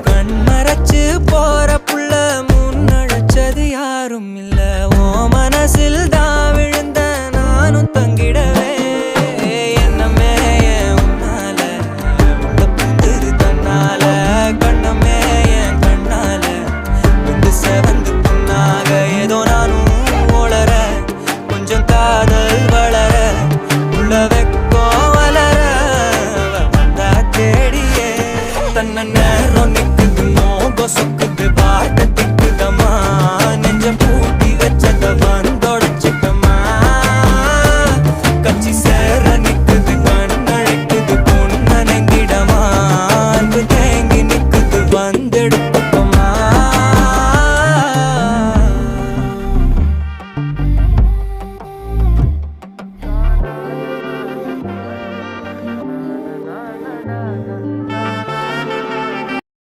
கண்மறைச்சு போற புள்ள முன்னழைச்சது யாரும் இல்ல. ஓ மனசில் தான் விழுந்த நானும் தங்கிடவே என்னமே உன்னால உள்ள புந்துரு தன்னால கண்ணமே என் கண்ணால வந்து செவந்து புண்ணாக ஏதோ நானும் ஓளற கொஞ்சம் காதல் வளர உள்ள வெக்கோ வளர வந்தா தேடியே தன்ன நேரம் நிக்குது மோகம் சொக்குது பாட்ட திக்குதமா